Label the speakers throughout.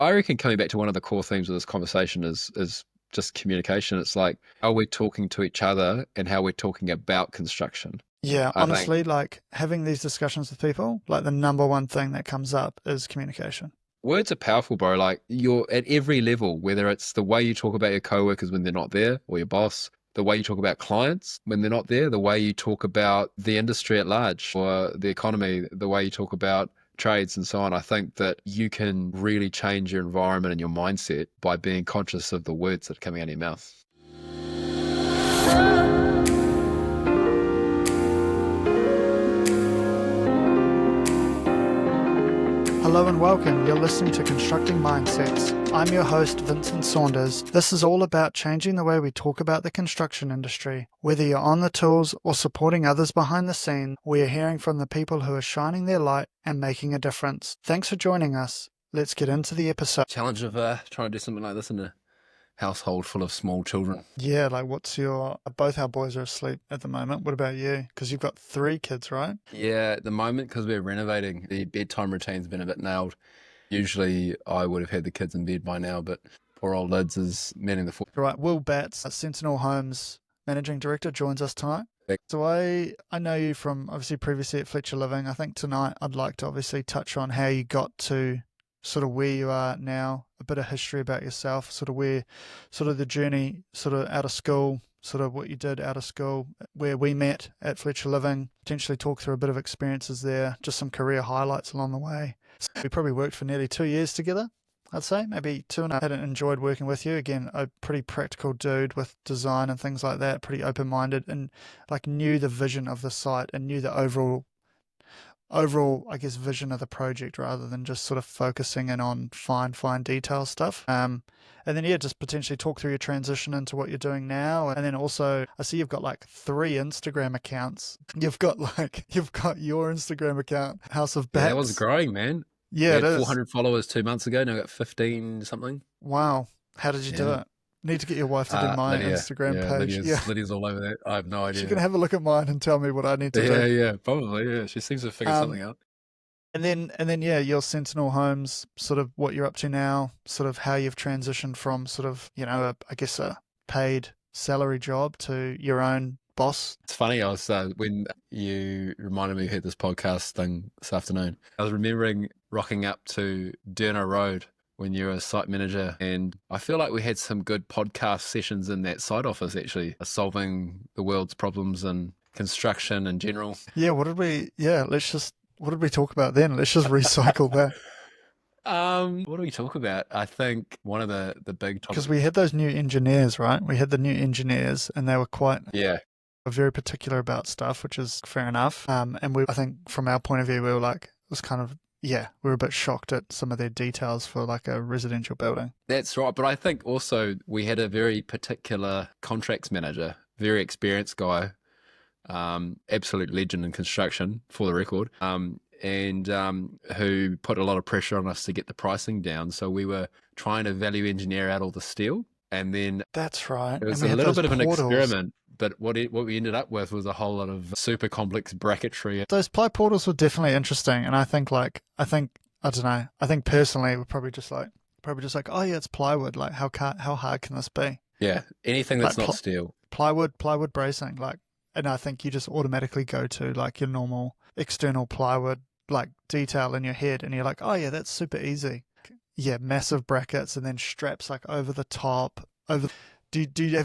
Speaker 1: I reckon coming back to one of the core themes of this conversation is just communication. It's like how we're talking to each other and how we're talking about construction.
Speaker 2: Yeah,
Speaker 1: I think
Speaker 2: honestly, like having these discussions with people, like the number one thing that comes up is communication.
Speaker 1: words are powerful, bro. Like you're at every level, whether it's the way you talk about your coworkers when they're not there or your boss, the way you talk about clients when they're not there, the way you talk about the industry at large or the economy, the way you talk about trades and so on. I think that you can really change your environment and your mindset by being conscious of the words that are coming out of your mouth.
Speaker 2: Hello and welcome. You're listening to Constructing Mindsets. I'm your host, Vincent Saunders. This is all about changing the way we talk about the construction industry. Whether you're on the tools or supporting others behind the scene, we are hearing from the people who are shining their light and making a difference. Thanks for joining us. Let's get into the episode.
Speaker 1: Challenge of trying to do something like this in a household full of small children.
Speaker 2: Yeah, like both our boys are asleep at the moment. What about you? Because you've got 3 kids, right?
Speaker 1: Yeah, at the moment, because we're renovating, the bedtime routine's been a bit nailed. Usually I would have had the kids in bed by now, but poor old Lids is manning the fort.
Speaker 2: Right, Will Batts, Sentinel Homes Managing Director, joins us tonight.
Speaker 1: Back.
Speaker 2: So I know you from obviously previously at Fletcher Living. I think tonight I'd like to obviously touch on how you got to sort of where you are now, a bit of history about yourself, sort of the journey sort of out of school, sort of what you did out of school, where we met at Fletcher Living, potentially talk through a bit of experiences there, just some career highlights along the way. So we probably worked for nearly 2 years together. I'd say maybe 2 and I hadn't enjoyed working with you. Again, a pretty practical dude with design and things like that, pretty open-minded and like knew the vision of the site and knew the overall, I guess, vision of the project rather than just sort of focusing in on fine detail stuff. And then, yeah, just potentially talk through your transition into what you're doing now. And then also, I see you've got like 3 Instagram accounts. You've got your Instagram account, House of Bats.
Speaker 1: Yeah, that was growing, man.
Speaker 2: Yeah,
Speaker 1: we
Speaker 2: it
Speaker 1: had
Speaker 2: is.
Speaker 1: 400 followers 2 months ago. Now we got 15 something.
Speaker 2: Wow. How did you do it? Need to get your wife to do my
Speaker 1: Lydia.
Speaker 2: Instagram
Speaker 1: Yeah,
Speaker 2: page.
Speaker 1: Lydia's all over that. I have no idea.
Speaker 2: She can have a look at mine and tell me what I need to do.
Speaker 1: Yeah, probably. Yeah, she seems to have figured something out.
Speaker 2: And then, yeah, your Sentinel Homes, sort of what you're up to now, sort of how you've transitioned from sort of, I guess a paid salary job to your own boss.
Speaker 1: It's funny, I was when you reminded me you had this podcast thing this afternoon, I was remembering rocking up to Durno Road when you were a site manager, and I feel like we had some good podcast sessions in that site office, actually, solving the world's problems and construction in general.
Speaker 2: Yeah, what did we talk about then? Let's just recycle that.
Speaker 1: What do we talk about? I think one of the big topics,
Speaker 2: because we had those new engineers, right? We had the new engineers and they were very particular about stuff, which is fair enough. And I think from our point of view, we were like, it was kind of, we were a bit shocked at some of their details for like a residential building.
Speaker 1: That's right. But I think also we had a very particular contracts manager, very experienced guy, absolute legend in construction for the record, and who put a lot of pressure on us to get the pricing down. So we were trying to value engineer out all the steel. And then
Speaker 2: that's right.
Speaker 1: It was a little bit of an experiment. But what we ended up with was a whole lot of super complex bracketry.
Speaker 2: Those ply portals were definitely interesting, and I don't know. I think personally, we're probably just like, oh yeah, it's plywood. Like, how hard can this be?
Speaker 1: Yeah, anything that's not steel.
Speaker 2: Plywood bracing, like, and I think you just automatically go to like your normal external plywood like detail in your head, and you're like, oh yeah, that's super easy. Yeah, massive brackets and then straps like over the top. Have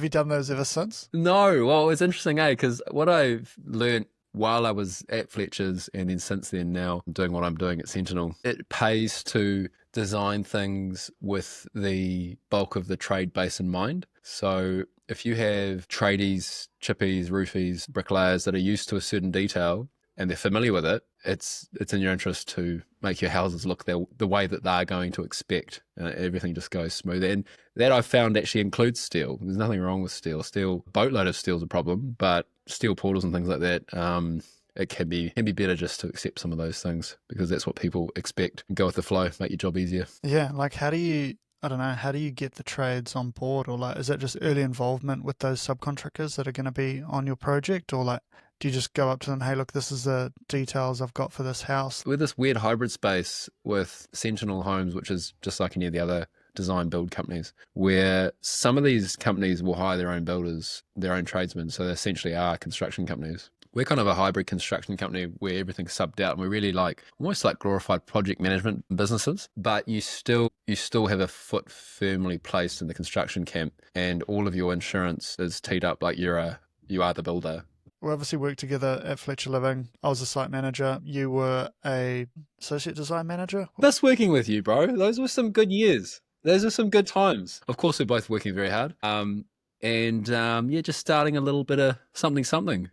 Speaker 2: you done those ever since?
Speaker 1: No. Well, it's interesting, because what I've learned while I was at Fletcher's and then since then now doing what I'm doing at Sentinel, it pays to design things with the bulk of the trade base in mind. So if you have tradies, chippies, roofies, bricklayers that are used to a certain detail and they're familiar with it, it's in your interest to make your houses look the way that they're going to expect. Everything just goes smooth. And that I've found actually includes steel. There's nothing wrong with steel. Boatload of steel is a problem, but steel portals and things like that, it can be better just to accept some of those things because that's what people expect. Go with the flow, make your job easier.
Speaker 2: Yeah, like how do you get the trades on board, or like is it just early involvement with those subcontractors that are going to be on your project, or like do you just go up to them, hey, look, this is the details I've got for this house?
Speaker 1: We're this weird hybrid space with Sentinel Homes, which is just like any of the other design build companies, where some of these companies will hire their own builders, their own tradesmen. So they essentially are construction companies. We're kind of a hybrid construction company where everything's subbed out, and we're really like almost like glorified project management businesses. But you still have a foot firmly placed in the construction camp, and all of your insurance is teed up like you are the builder.
Speaker 2: We obviously worked together at Fletcher Living. I was a site manager. You were a associate design manager.
Speaker 1: That's working with you, bro. Those were some good years. Those are some good times. Of course, we're both working very hard. Yeah, just starting a little bit of something, something.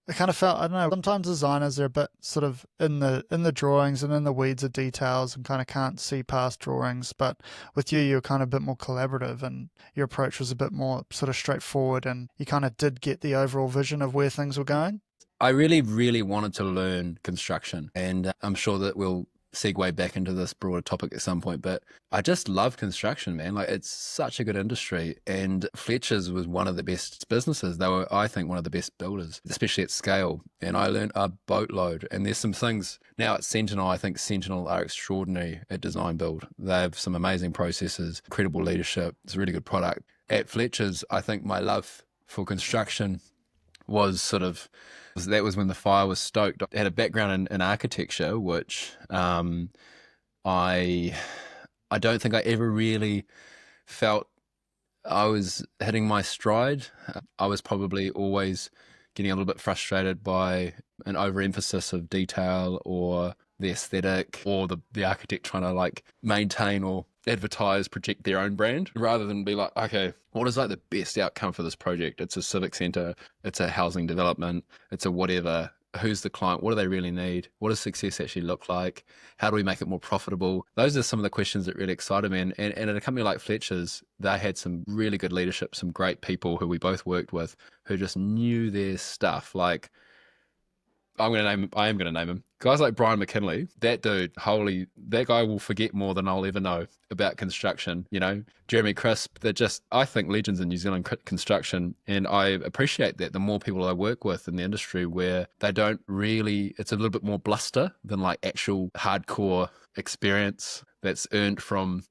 Speaker 2: I kind of felt, I don't know, sometimes designers are a bit sort of in the drawings and in the weeds of details and kind of can't see past drawings. But with you, you're kind of a bit more collaborative and your approach was a bit more sort of straightforward and you kind of did get the overall vision of where things were going.
Speaker 1: I really, really wanted to learn construction, and I'm sure that we'll segue back into this broader topic at some point. But I just love construction, man. Like it's such a good industry, and Fletcher's was one of the best businesses. They were, I think, one of the best builders, especially at scale. And I learned a boatload. And there's some things now at Sentinel. I think Sentinel are extraordinary at design build. They have some amazing processes, incredible leadership. It's a really good product. At Fletcher's, I think my love for construction was sort of that was when the fire was stoked. I had a background in architecture, which I I don't think I ever really felt I was hitting my stride. I was probably always getting a little bit frustrated by an overemphasis of detail or the aesthetic or the architect trying to like maintain or advertise, project their own brand rather than be like, okay, what is like the best outcome for this project? It's a civic center, it's a housing development, it's a whatever. Who's the client? What do they really need? What does success actually look like? How do we make it more profitable? Those are some of the questions that really excited me. And at a company like Fletcher's, they had some really good leadership, some great people who we both worked with who just knew their stuff. Like I am going to name him. Guys like Brian McKinley, that dude, holy, that guy will forget more than I'll ever know about construction. You know, Jeremy Crisp, they're just, I think, legends in New Zealand construction. And I appreciate that the more people I work with in the industry where they don't really, it's a little bit more bluster than like actual hardcore experience that's earned from,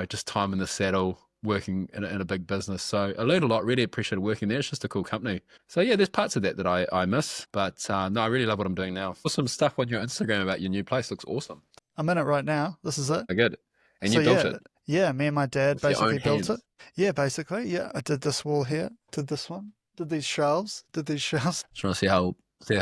Speaker 1: just time in the saddle, working in a big business. So I learned a lot, really appreciated working there. It's just a cool company. So yeah, there's parts of that I miss, but no, I really love what I'm doing now. Awesome stuff on your Instagram about your new place. Looks awesome.
Speaker 2: I'm in it right now. This is it.
Speaker 1: Oh, good. And
Speaker 2: So
Speaker 1: you built
Speaker 2: yeah,
Speaker 1: it
Speaker 2: yeah, me and my dad
Speaker 1: with your own
Speaker 2: basically built it.
Speaker 1: hands.
Speaker 2: Yeah, basically. Yeah, I did this wall here, did this one, did these shelves, did these shelves.
Speaker 1: Trying to see how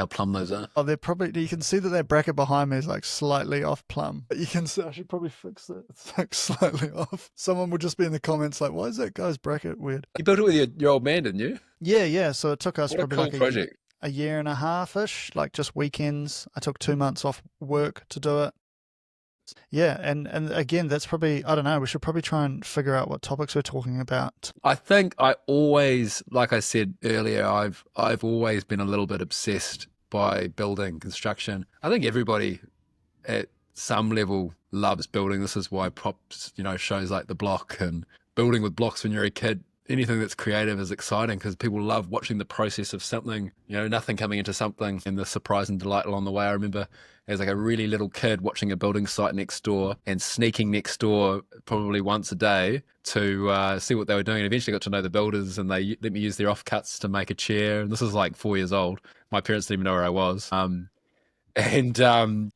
Speaker 1: plumb those are.
Speaker 2: Oh, they're probably, you can see that that bracket behind me is like slightly off plumb. But you can see, I should probably fix it. It's like slightly off. Someone would just be in the comments like, why is that guy's bracket weird?
Speaker 1: You built it with your old man, didn't you?
Speaker 2: Yeah, yeah. So it took us
Speaker 1: What a
Speaker 2: probably
Speaker 1: cool
Speaker 2: like
Speaker 1: project.
Speaker 2: a year and a half ish, like just weekends. I took 2 months off work to do it. Yeah, and again, that's probably, I don't know, we should probably try and figure out what topics we're talking about.
Speaker 1: I think I always, like I said earlier, I've always been a little bit obsessed by building construction. I think everybody at some level loves building. This is why props, shows like The Block and building with blocks when you're a kid. Anything that's creative is exciting because people love watching the process of something, nothing coming into something and the surprise and delight along the way. I remember as like a really little kid watching a building site next door and sneaking next door probably once a day to see what they were doing. And eventually got to know the builders and they let me use their offcuts to make a chair. And this was like 4 years old. My parents didn't even know where I was. And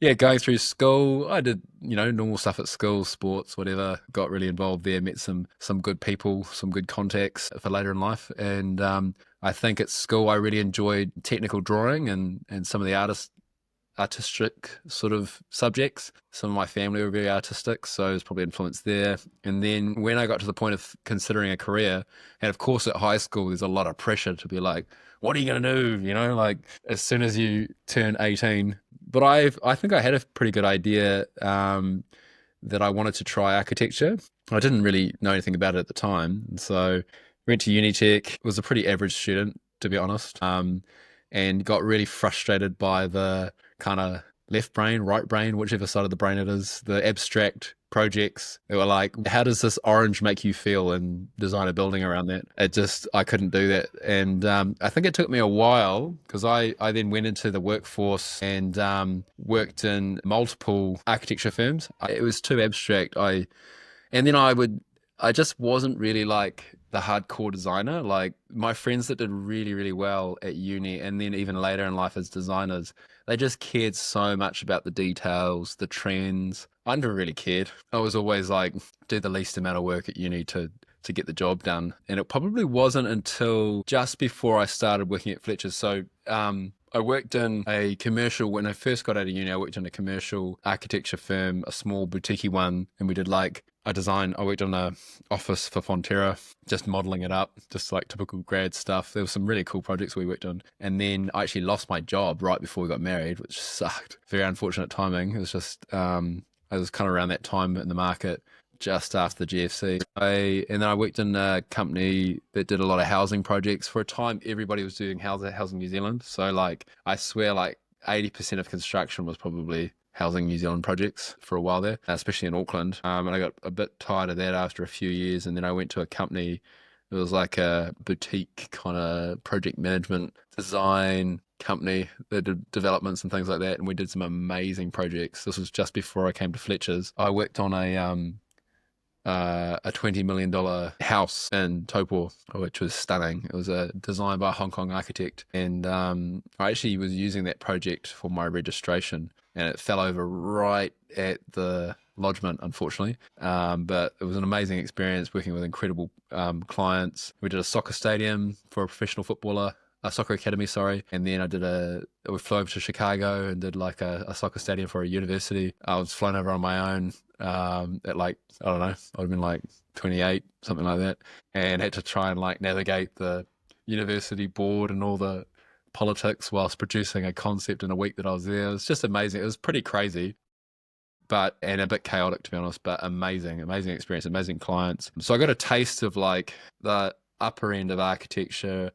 Speaker 1: yeah, going through school, I did, normal stuff at school, sports, whatever. Got really involved there, met some good people, some good contacts for later in life. And I think at school I really enjoyed technical drawing and some of the artistic sort of subjects. Some of my family were very artistic, so there's probably influence there. And then when I got to the point of considering a career, and of course at high school there's a lot of pressure to be like, what are you going to do? Like as soon as you turn 18. But I think I had a pretty good idea that I wanted to try architecture. I didn't really know anything about it at the time. So went to Unitech, was a pretty average student, to be honest, and got really frustrated by the kind of left brain, right brain, whichever side of the brain it is, the abstract projects. They were like, how does this orange make you feel, and design a building around that? It just, I couldn't do that. And I think it took me a while, because I then went into the workforce and worked in multiple architecture firms. It was too abstract. And then I just wasn't really like the hardcore designer. Like my friends that did really, really well at uni and then even later in life as designers, they just cared so much about the details, the trends. I never really cared. I was always like, do the least amount of work at uni to get the job done. And it probably wasn't until just before I started working at Fletcher's. So I worked in a commercial, when I first got out of uni, I worked in a commercial architecture firm, a small boutique one, and we did like I worked on a office for Fonterra, just modeling it up, just like typical grad stuff. There were some really cool projects we worked on. And then I actually lost my job right before we got married, which sucked. Very unfortunate timing. It was just, I was kind of around that time in the market, just after the GFC. And then I worked in a company that did a lot of housing projects. For a time, everybody was doing Housing New Zealand. So like, I swear like 80% of construction was probably Housing New Zealand projects for a while there, especially in Auckland. And I got a bit tired of that after a few years. And then I went to a company. It was like a boutique kind of project management design company that did developments and things like that. And we did some amazing projects. This was just before I came to Fletcher's. I worked on a $20 million house in Taupo, which was stunning. It was designed by a Hong Kong architect. And I actually was using that project for my registration, and it fell over right at the lodgement, unfortunately. But it was an amazing experience working with incredible clients. We did a soccer stadium for a professional footballer, a soccer academy, sorry. And then we flew over to Chicago and did like a soccer stadium for a university. I was flown over on my own at like, I don't know, I'd have been like 28, something like that, and had to try and like navigate the university board and all the politics whilst producing a concept in a week that I was there. It was just amazing. It was pretty crazy, and a bit chaotic, to be honest, but amazing experience, amazing clients. So I got a taste of like the upper end of architecture.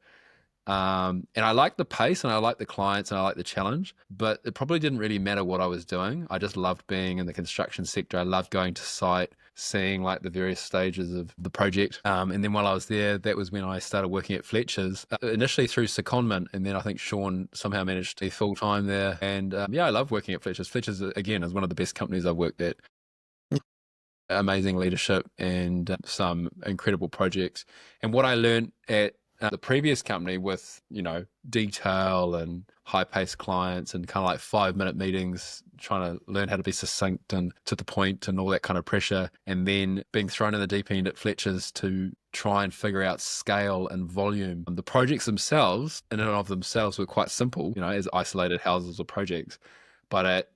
Speaker 1: And I like the pace, and I like the clients, and I like the challenge, but it probably didn't really matter what I was doing. I just loved being in the construction sector. I loved going to site, seeing like the various stages of the project. And then while I was there, that was when I started working at Fletcher's, initially through secondment. And then I think Sean somehow managed to be full time there. And yeah, I love working at Fletcher's. Fletcher's, again, is one of the best companies I've worked at. Amazing leadership and some incredible projects. And what I learned at the previous company, with detail and high-paced clients and kind of like 5-minute meetings, trying to learn how to be succinct and to the point and all that kind of pressure, and then being thrown in the deep end at Fletcher's to try and figure out scale and volume. The projects themselves, in and of themselves, were quite simple, as isolated houses or projects, but at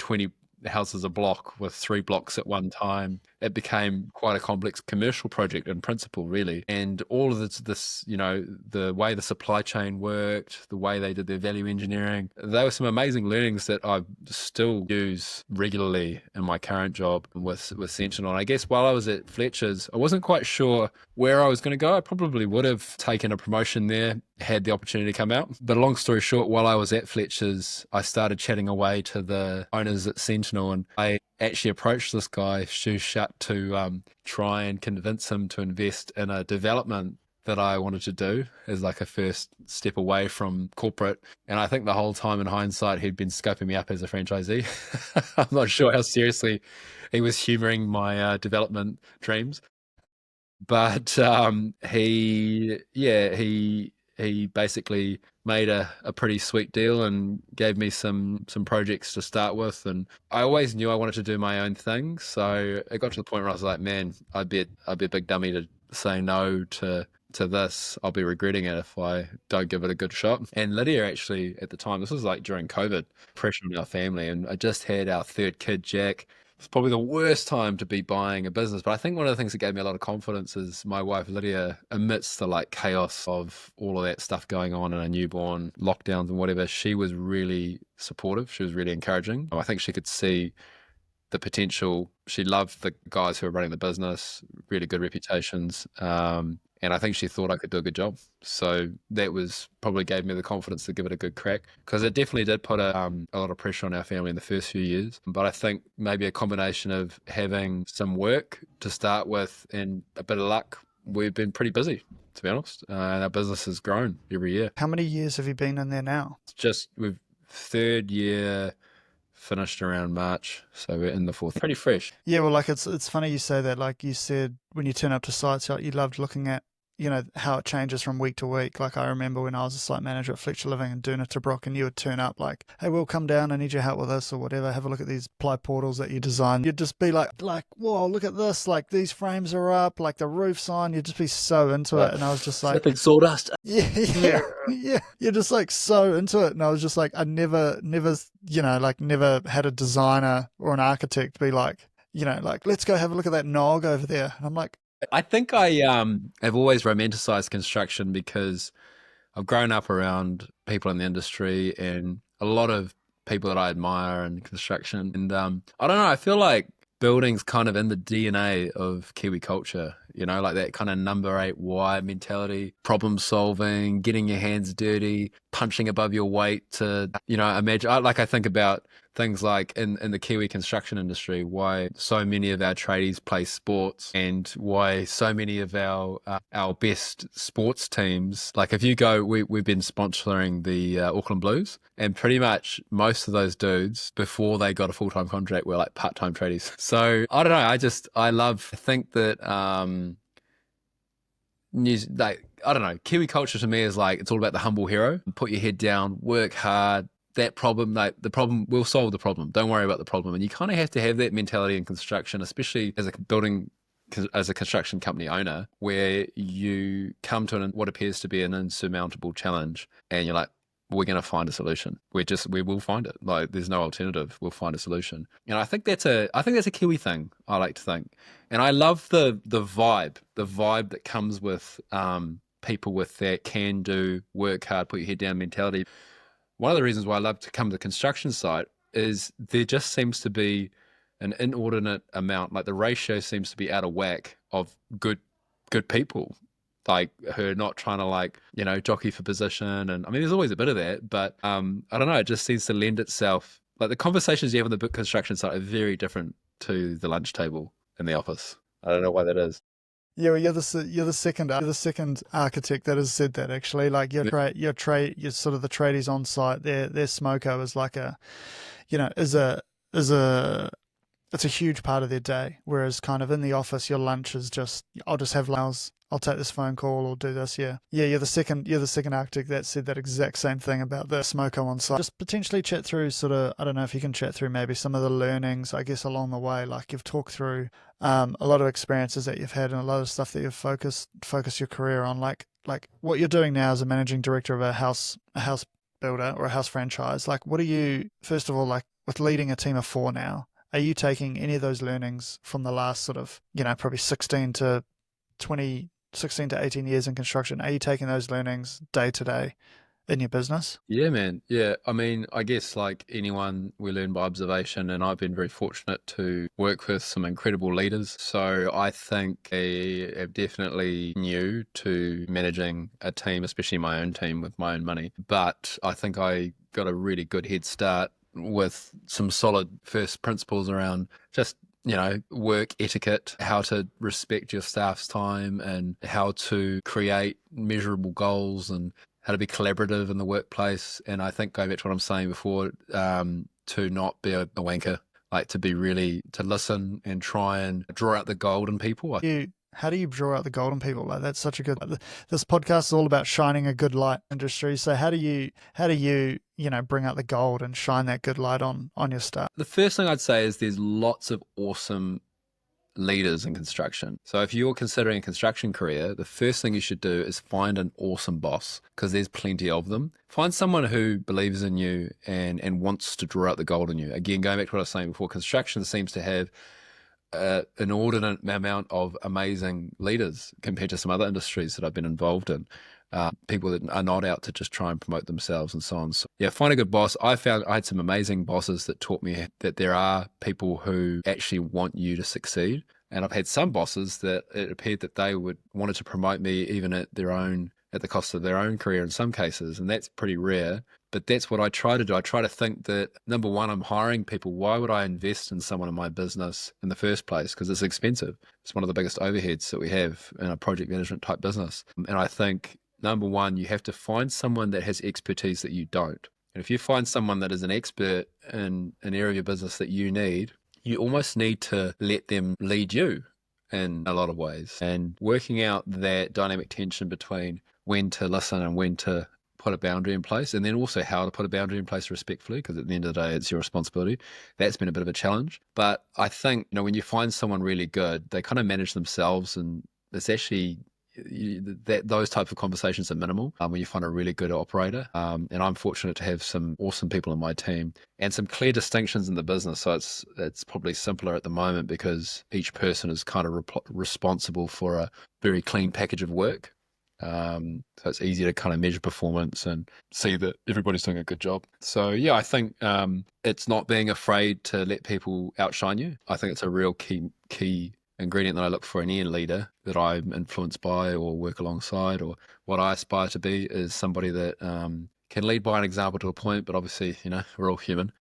Speaker 1: 20 houses a block with 3 blocks at one time, it became quite a complex commercial project in principle, really. And all of this, the way the supply chain worked, the way they did their value engineering, there were some amazing learnings that I still use regularly in my current job with Sentinel. And I guess while I was at Fletcher's, I wasn't quite sure where I was going to go. I probably would have taken a promotion there had the opportunity to come out. But long story short, while I was at Fletcher's, I started chatting away to the owners at Sentinel, and I actually approached this guy, Shu Shut, to try and convince him to invest in a development that I wanted to do as like a first step away from corporate. And I think the whole time, in hindsight, he'd been scoping me up as a franchisee. I'm not sure how seriously he was humoring my development dreams. But he basically made a pretty sweet deal and gave me some projects to start with. And I always knew I wanted to do my own thing. So it got to the point where I was like, man, I'd be a big dummy to say no to this. I'll be regretting it if I don't give it a good shot. And Lydia, actually, at the time, this was like during COVID, pressure on our family, and I just had our third kid, Jack. It's probably the worst time to be buying a business. But I think one of the things that gave me a lot of confidence is my wife, Lydia, amidst the like chaos of all of that stuff going on and a newborn, lockdowns and whatever, she was really supportive. She was really encouraging. I think she could see the potential. She loved the guys who were running the business, really good reputations. And I think she thought I could do a good job. So that was probably gave me the confidence to give it a good crack, because it definitely did put a lot of pressure on our family in the first few years. But I think maybe a combination of having some work to start with and a bit of luck, we've been pretty busy, to be honest. And our business has grown every year.
Speaker 2: How many years have you been in there now?
Speaker 1: It's just, we've third year, finished around March, so we're in the fourth. Pretty fresh.
Speaker 2: Yeah, well, like it's funny you say that. Like you said, when you turn up to sites, you loved looking at how it changes from week to week. Like I remember when I was a site manager at Fletcher Living and doing it to Brock, and you would turn up like, "Hey, we'll come down. I need your help with this or whatever. Have a look at these ply portals that you designed." You'd just be like, "Whoa, look at this! Like these frames are up, like the roof's on." You'd just be so into it, and I was just like,
Speaker 1: flipping sawdust.
Speaker 2: yeah. You're just like so into it, and I was just like, I never, never had a designer or an architect be like, like, let's go have a look at that nog over there. And I'm like,
Speaker 1: I think I have always romanticized construction because I've grown up around people in the industry and a lot of people that I admire in construction. And I don't know, I feel like building's kind of in the DNA of Kiwi culture, like that kind of number 8 why mentality, problem solving, getting your hands dirty, punching above your weight to, imagine. I think about things like in the Kiwi construction industry, why so many of our tradies play sports and why so many of our best sports teams, like if you go, we've been sponsoring the Auckland Blues, and pretty much most of those dudes before they got a full-time contract were like part-time tradies. So I don't know, I think that I don't know, Kiwi culture to me is like, it's all about the humble hero. Put your head down, work hard. That problem, like the problem, we'll solve the problem. Don't worry about the problem. And you kind of have to have that mentality in construction, especially as a construction company owner, where you come to what appears to be an insurmountable challenge, and you're like, we're going to find a solution. We will find it. Like there's no alternative. We'll find a solution. I think that's a Kiwi thing. I like to think, and I love the vibe that comes with people with that can do, work hard, put your head down mentality. One of the reasons why I love to come to the construction site is there just seems to be an inordinate amount, like the ratio seems to be out of whack of good people, like who are not trying to jockey for position. And I mean, there's always a bit of that, but I don't know, it just seems to lend itself, like the conversations you have on the construction site are very different to the lunch table in the office. I don't know why that is.
Speaker 2: Yeah, well, you're the second architect that has said that actually. Like your sort of the tradies on site. Their smoko is like is a it's a huge part of their day. Whereas kind of in the office, your lunch is just, I'll just have lunch. I'll take this phone call or do this. Yeah. You're the second architect that said that exact same thing about the smoko on site. Just potentially chat through sort of, I don't know if you can chat through maybe some of the learnings, I guess, along the way. Like you've talked through a lot of experiences that you've had and a lot of stuff that you've focused your career on. Like what you're doing now as a managing director of a house builder or a house franchise. Like what are you, first of all, like with leading a team of 4 now, are you taking any of those learnings from the last sort of, probably 16 to 18 years in construction? Are you taking those learnings day to day in your business?
Speaker 1: Yeah, man. Yeah. I mean, I guess like anyone, we learn by observation, and I've been very fortunate to work with some incredible leaders. So I think I am definitely new to managing a team, especially my own team with my own money. But I think I got a really good head start with some solid first principles around just work etiquette, how to respect your staff's time, and how to create measurable goals, and how to be collaborative in the workplace. And I think going back to what I'm saying before, to not be a wanker, like to listen and try and draw out the gold in people.
Speaker 2: How do you draw out the gold in people? Like that's such a good. This podcast is all about shining a good light industry. So how do you bring out the gold and shine that good light on your staff?
Speaker 1: The first thing I'd say is there's lots of awesome leaders in construction. So if you're considering a construction career, the first thing you should do is find an awesome boss, because there's plenty of them. Find someone who believes in you and wants to draw out the gold in you. Again, going back to what I was saying before, construction seems to have an inordinate amount of amazing leaders compared to some other industries that I've been involved in. People that are not out to just try and promote themselves and so on. So yeah, find a good boss. I had some amazing bosses that taught me that there are people who actually want you to succeed. And I've had some bosses that it appeared that they would wanted to promote me even at the cost of their own career in some cases, and that's pretty rare. But that's what I try to do. I try to think that number one, I'm hiring people. Why would I invest in someone in my business in the first place? Because it's expensive. It's one of the biggest overheads that we have in a project management type business. And I think number one, you have to find someone that has expertise that you don't. And if you find someone that is an expert in an area of your business that you need, you almost need to let them lead you in a lot of ways. And working out that dynamic tension between when to listen and when to put a boundary in place, and then also how to put a boundary in place respectfully, because at the end of the day, it's your responsibility. That's been a bit of a challenge. But I think, when you find someone really good, they kind of manage themselves, and it's actually those types of conversations are minimal when you find a really good operator. And I'm fortunate to have some awesome people in my team and some clear distinctions in the business. So it's probably simpler at the moment because each person is kind of responsible for a very clean package of work. So it's easier to kind of measure performance and see that everybody's doing a good job. So yeah, I think it's not being afraid to let people outshine you. I think it's a real key ingredient that I look for in any leader that I'm influenced by or work alongside, or what I aspire to be is somebody that can lead by an example to a point, but obviously, we're all human.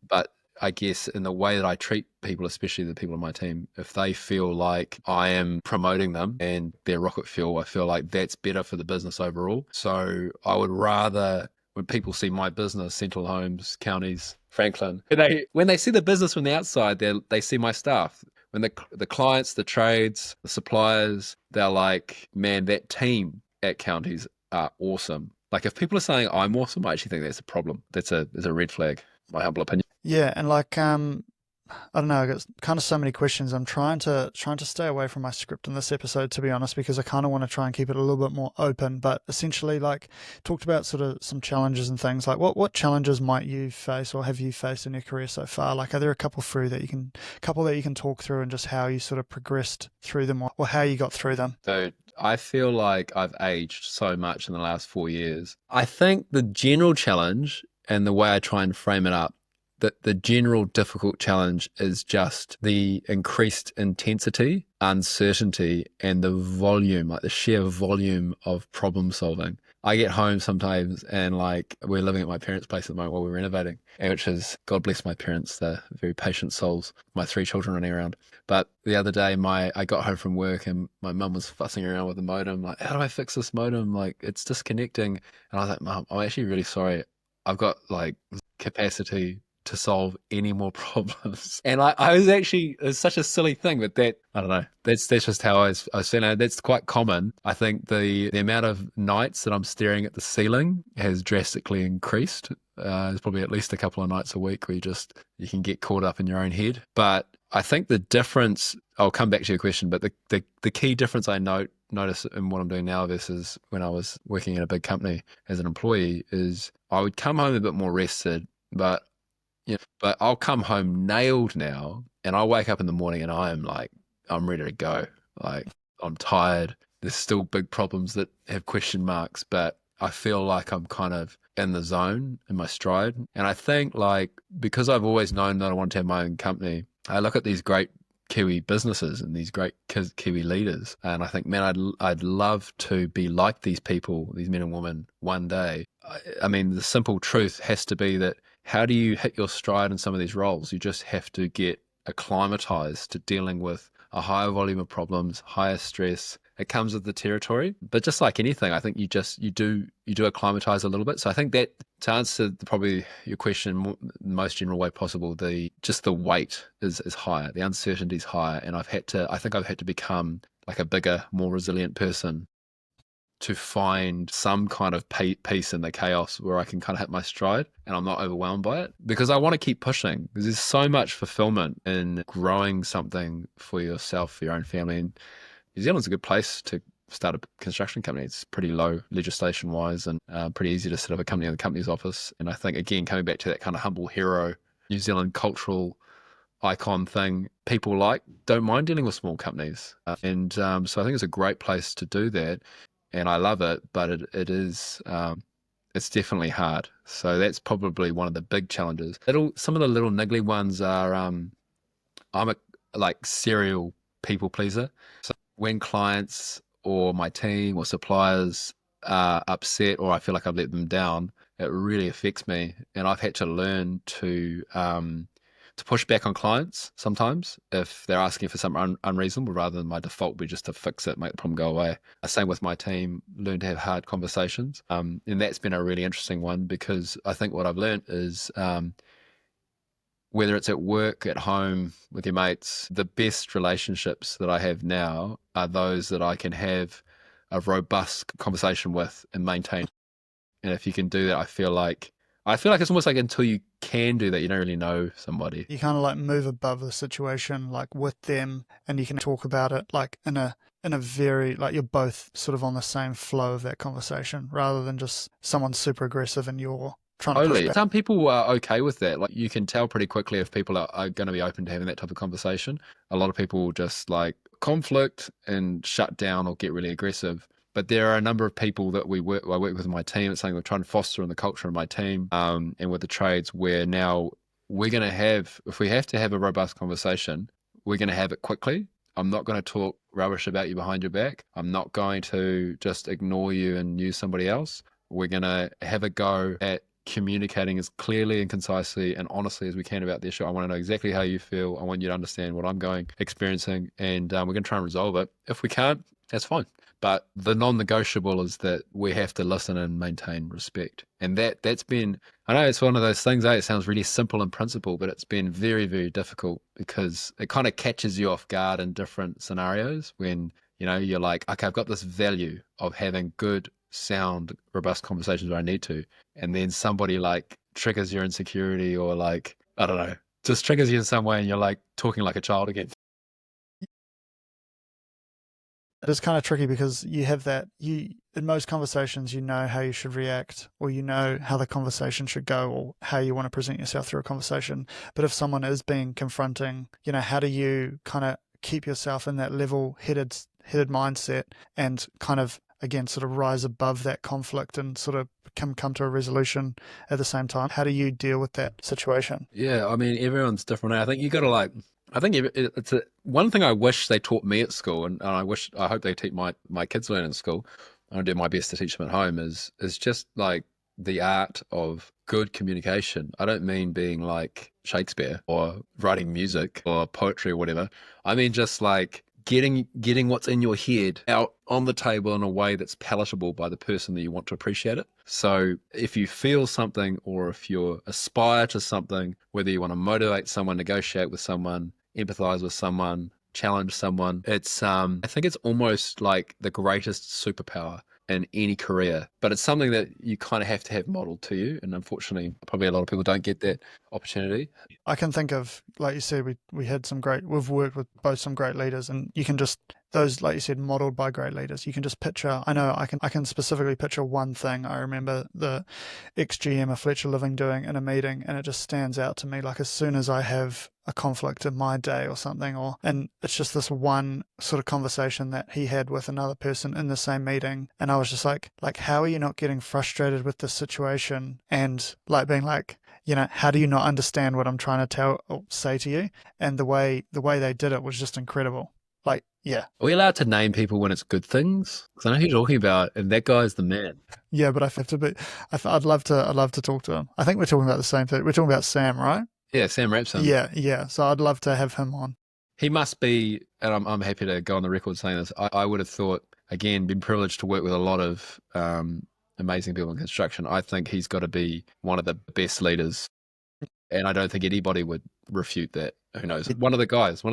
Speaker 1: But I guess in the way that I treat people, especially the people on my team, if they feel like I am promoting them and they're rocket fuel, I feel like that's better for the business overall. So I would rather, when people see my business, Sentinel Homes, Counties, Franklin, when they see the business from the outside, they see my staff. When the clients, the trades, the suppliers, they're like, man, that team at Counties are awesome. Like if people are saying I'm awesome, I actually think that's a problem. That's a red flag, my humble opinion.
Speaker 2: Yeah, and I don't know, I got kind of so many questions. I'm trying to stay away from my script in this episode, to be honest, because I kind of want to try and keep it a little bit more open. But essentially, like, talked about sort of some challenges and things. Like, what challenges might you face or have you faced in your career so far? Like, are there a couple that you can talk through and just how you sort of progressed through them, or how you got through them?
Speaker 1: So I feel like I've aged so much in the last 4 years. I think the general challenge and the way I try and frame it up, that the general difficult challenge is just the increased intensity, uncertainty, and the volume, like the sheer volume of problem solving. I get home sometimes and like we're living at my parents' place at the moment while we're renovating, and which is, God bless my parents, they're very patient souls, my 3 children running around. But the other day, I got home from work and my mum was fussing around with the modem, like, how do I fix this modem? Like, it's disconnecting. And I was like, Mum, I'm actually really sorry. I've got like capacity to solve any more problems. And I was actually, it's such a silly thing, but I don't know, that's just how I was feeling. That's quite common. I think the amount of nights that I'm staring at the ceiling has drastically increased. There's probably at least a couple of nights a week where you can get caught up in your own head. But I think the difference, I'll come back to your question, but the key difference I notice in what I'm doing now versus when I was working in a big company as an employee is I would come home a bit more rested, but but I'll come home nailed now, and I'll wake up in the morning and I'm ready to go. Like I'm tired. There's still big problems that have question marks, but I feel like I'm kind of in the zone, in my stride. And I think like because I've always known that I want to have my own company, I look at these great Kiwi businesses and these great Kiwi leaders, and I think, man, I'd love to be like these people, these men and women, one day. I mean, the simple truth has to be that how do you hit your stride in some of these roles? You just have to get acclimatized to dealing with a higher volume of problems, higher stress. It comes with the territory. But just like anything, I think you do acclimatize a little bit. So I think that to answer probably your question the most general way possible, the weight is higher, the uncertainty is higher, and I think I've had to become like a bigger, more resilient person to find some kind of peace in the chaos where I can kind of hit my stride and I'm not overwhelmed by it, because I want to keep pushing, because there's so much fulfillment in growing something for yourself, for your own family. And New Zealand's a good place to start a construction company. It's pretty low legislation wise and pretty easy to set up a company in the company's office. And I think, again, coming back to that kind of humble hero, New Zealand cultural icon thing, people don't mind dealing with small companies. So I think it's a great place to do that. And I love it, but it is, it's definitely hard. So that's probably one of the big challenges. Some of the little niggly ones are, I'm a like serial people pleaser. So when clients or my team or suppliers are upset or I feel like I've let them down, it really affects me. And I've had to learn to push back on clients sometimes if they're asking for something unreasonable, rather than my default be just to fix it, make the problem go away. Same with my team, learn to have hard conversations. And that's been a really interesting one, because I think what I've learned is whether it's at work, at home, with your mates, the best relationships that I have now are those that I can have a robust conversation with and maintain. And if you can do that, I feel like it's almost like until you can do that, you don't really know somebody.
Speaker 2: You kind of like move above the situation, like with them, and you can talk about it like in a very like you're both sort of on the same flow of that conversation, rather than just someone super aggressive and you're trying to push
Speaker 1: Totally.
Speaker 2: back.
Speaker 1: Some people are okay with that. Like you can tell pretty quickly if people are going to be open to having that type of conversation. A lot of people just like conflict and shut down or get really aggressive. But there are a number of people that I work with in my team. It's something we're trying to foster in the culture of my team, and with the trades, where now we're going to have, if we have to have a robust conversation, we're going to have it quickly. I'm not going to talk rubbish about you behind your back. I'm not going to just ignore you and use somebody else. We're going to have a go at communicating as clearly and concisely and honestly as we can about the issue. I want to know exactly how you feel. I want you to understand what I'm experiencing, and we're going to try and resolve it. If we can't, that's fine. But the non-negotiable is that we have to listen and maintain respect. And that's been, I know it's one of those things, it sounds really simple in principle, but it's been very, very difficult, because it kind of catches you off guard in different scenarios when, you're like, okay, I've got this value of having good, sound, robust conversations where I need to. And then somebody like triggers your insecurity, or like, I don't know, just triggers you in some way, and you're like talking like a child again.
Speaker 2: It's kind of tricky because you have that you in most conversations you know how you should react, or you know how the conversation should go, or how you want to present yourself through a conversation. But if someone is being confronting, how do you kind of keep yourself in that level-headed mindset, and kind of again sort of rise above that conflict and sort of come to a resolution at the same time? How do you deal with that situation?
Speaker 1: Yeah, I mean, everyone's different. I think you got to like, I think it's one thing I wish they taught me at school, and I hope they teach my kids learn in school. I do my best to teach them at home. Is just like the art of good communication. I don't mean being like Shakespeare or writing music or poetry or whatever. I mean just like getting what's in your head out on the table in a way that's palatable by the person that you want to appreciate it. So if you feel something, or if you aspire to something, whether you want to motivate someone, negotiate with someone, empathize with someone, challenge someone, it's I think it's almost like the greatest superpower in any career. But it's something that you kind of have to have modeled to you, and unfortunately probably a lot of people don't get that opportunity.
Speaker 2: I can think of, like you said, we've worked with both some great leaders, and you can just, those, like you said, modeled by great leaders. You can just picture, I know I can specifically picture one thing I remember the ex-GM of Fletcher Living doing in a meeting, and it just stands out to me. Like as soon as I have a conflict in my day or something, and it's just this one sort of conversation that he had with another person in the same meeting, and I was just like, how are you not getting frustrated with this situation, and like being like, how do you not understand what I'm trying to tell or say to you? And the way they did it was just incredible. Like, yeah,
Speaker 1: Are we allowed to name people when it's good things? Because I know who you're talking about, and that guy's the man.
Speaker 2: yeah, but I have to be. I'd love to talk to him. I think we're talking about the same thing. We're talking about Sam, right?
Speaker 1: Yeah, Sam Rapson.
Speaker 2: Yeah, yeah. So I'd love to have him on.
Speaker 1: He must be, and I'm happy to go on the record saying this. I would have thought, again, been privileged to work with a lot of amazing people in construction. I think he's got to be one of the best leaders, and I don't think anybody would refute that. Who knows? One of the guys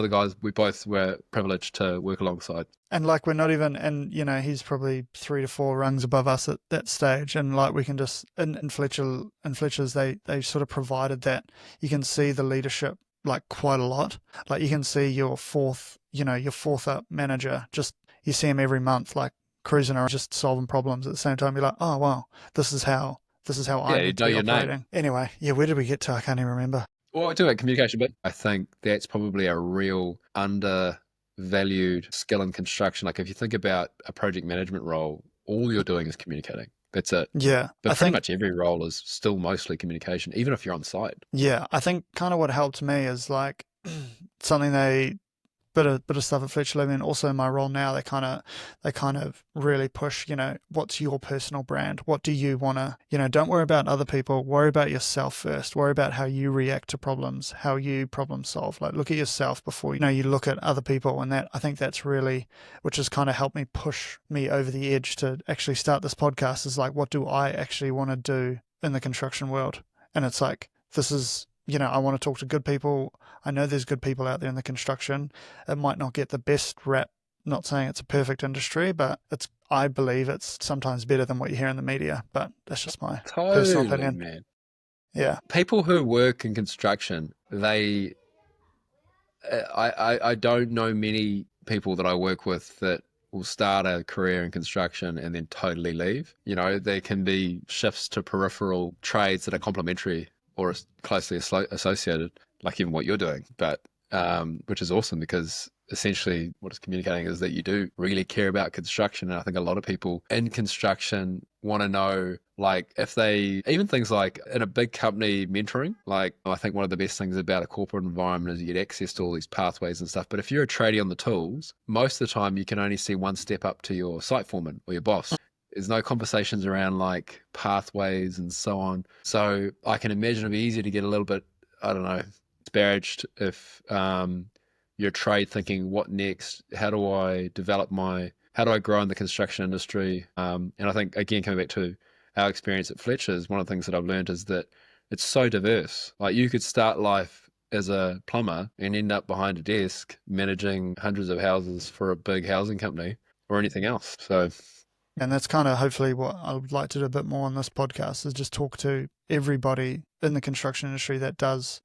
Speaker 1: we both were privileged to work alongside.
Speaker 2: And like we're not even, and he's probably 3 to 4 rungs above us at that stage, and like we can just in Fletcher's they sort of provided that you can see the leadership like quite a lot. Like you can see your fourth up manager, just you see him every month like cruising around just solving problems. At the same time you're like, oh wow, this is how
Speaker 1: Yeah,
Speaker 2: I
Speaker 1: you
Speaker 2: need to
Speaker 1: know
Speaker 2: be
Speaker 1: your name.
Speaker 2: operating. Anyway, yeah, where did we get to? I can't even remember.
Speaker 1: Well, I do about communication, but I think that's probably a real undervalued skill in construction. Like if you think about a project management role, all you're doing is communicating. That's it.
Speaker 2: Yeah,
Speaker 1: But
Speaker 2: I
Speaker 1: pretty
Speaker 2: think
Speaker 1: much every role is still mostly communication, even if you're on site.
Speaker 2: yeah, I think kind of what helped me is like something they bit of stuff at Fletcher Living, and also in my role now, they kind of really push, what's your personal brand? What do you want to, don't worry about other people, worry about yourself first, worry about how you react to problems, how you problem solve. Like, look at yourself before, you look at other people. And I think that's really, which has kind of helped me push me over the edge to actually start this podcast, is like, what do I actually want to do in the construction world? And it's like, this is, I want to talk to good people. I know there's good people out there in the construction. It might not get the best rep. Not saying it's a perfect industry, but I believe it's sometimes better than what you hear in the media. But that's just my personal
Speaker 1: Totally,
Speaker 2: opinion.
Speaker 1: man.
Speaker 2: Yeah.
Speaker 1: People who work in construction, I don't know many people that I work with that will start a career in construction and then totally leave. There can be shifts to peripheral trades that are complementary or closely associated, like even what you're doing, but which is awesome, because essentially what it's communicating is that you do really care about construction. And I think a lot of people in construction want to know, like, if they, even things like in a big company mentoring, like, I think one of the best things about a corporate environment is you get access to all these pathways and stuff. But if you're a tradie on the tools, most of the time you can only see one step up to your site foreman or your boss. There's no conversations around like pathways and so on. So I can imagine it'd be easier to get a little bit, I don't know, disparaged if you're a trade thinking, what next? How do I grow in the construction industry? And I think, again, coming back to our experience at Fletcher's, one of the things that I've learned is that it's so diverse. Like, you could start life as a plumber and end up behind a desk managing hundreds of houses for a big housing company or anything else. So,
Speaker 2: And that's kind of hopefully what I would like to do a bit more on this podcast, is just talk to everybody in the construction industry that does,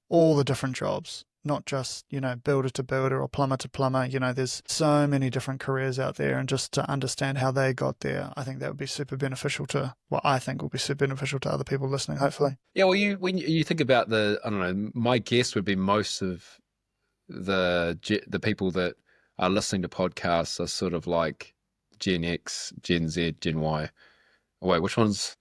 Speaker 2: all the different jobs, not just, builder to builder or plumber to plumber. There's so many different careers out there, and just to understand how they got there, I think that would be super beneficial to, what I think will be super beneficial to other people listening, hopefully.
Speaker 1: yeah, well, when you think about I don't know, my guess would be most of the people that are listening to podcasts are sort of like Gen X, Gen Z, Gen Y. Oh, wait, which one's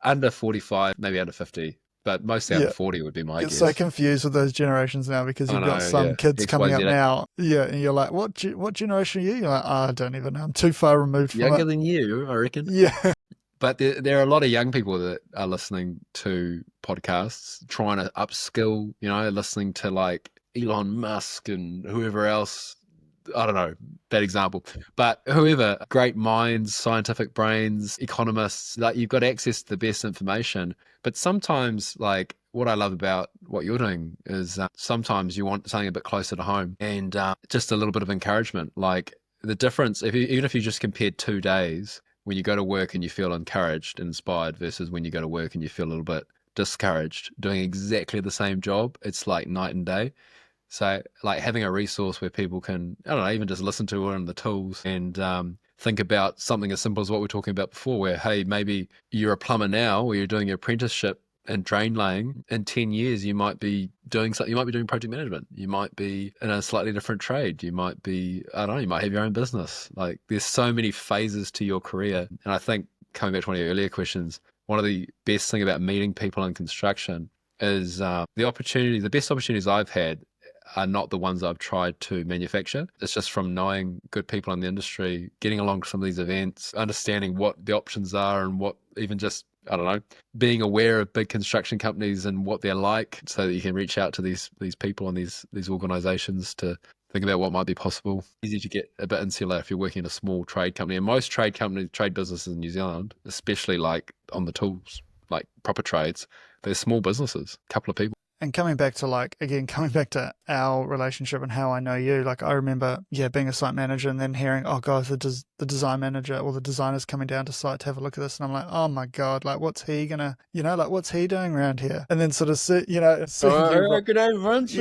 Speaker 1: under 45, maybe under 50, but mostly under
Speaker 2: Yeah.
Speaker 1: 40 would be my
Speaker 2: Get so
Speaker 1: guess.
Speaker 2: confused with those generations now, because
Speaker 1: I
Speaker 2: you've got
Speaker 1: know,
Speaker 2: some
Speaker 1: yeah.
Speaker 2: kids
Speaker 1: X,
Speaker 2: coming
Speaker 1: Y,
Speaker 2: up
Speaker 1: Z,
Speaker 2: now. Yeah. And you're like, what generation are you? You're like, I don't even know. I'm too far removed from
Speaker 1: younger
Speaker 2: it.
Speaker 1: than you, I reckon.
Speaker 2: Yeah.
Speaker 1: But there are a lot of young people that are listening to podcasts, trying to upskill, listening to like Elon Musk and whoever else. I don't know, bad example, but whoever, great minds, scientific brains, economists, like, you've got access to the best information. But sometimes, like, what I love about what you're doing is sometimes you want something a bit closer to home, and just a little bit of encouragement. Like, the difference, even if you just compared 2 days, when you go to work and you feel encouraged and inspired versus when you go to work and you feel a little bit discouraged doing exactly the same job, it's like night and day. So, like, having a resource where people can, I don't know, even just listen to it on the tools and think about something as simple as what we are talking about before, where, hey, maybe you're a plumber now or you're doing your apprenticeship in drain laying. In 10 years, you might be doing something, you might be doing project management. You might be in a slightly different trade. You might be, I don't know, you might have your own business. Like, there's so many phases to your career. And I think, coming back to one of your earlier questions, one of the best thing about meeting people in construction is the best opportunities I've had are not the ones I've tried to manufacture. It's just from knowing good people in the industry, getting along to some of these events, understanding what the options are, and what, even just, I don't know, being aware of big construction companies and what they're like, so that you can reach out to these people and these organizations to think about what might be possible. Easy to get a bit insular if you're working in a small trade company. And most trade businesses in New Zealand, especially like on the tools, like proper trades, they're small businesses, a couple of people.
Speaker 2: And coming back to our relationship and how I know you, like, I remember, being a site manager and then hearing, oh God, the design manager or the designer's coming down to site to have a look at this. And I'm like, oh my God, like, what's he gonna, like, what's he doing around here? And then sort of seeing you.
Speaker 1: Good day, Vince.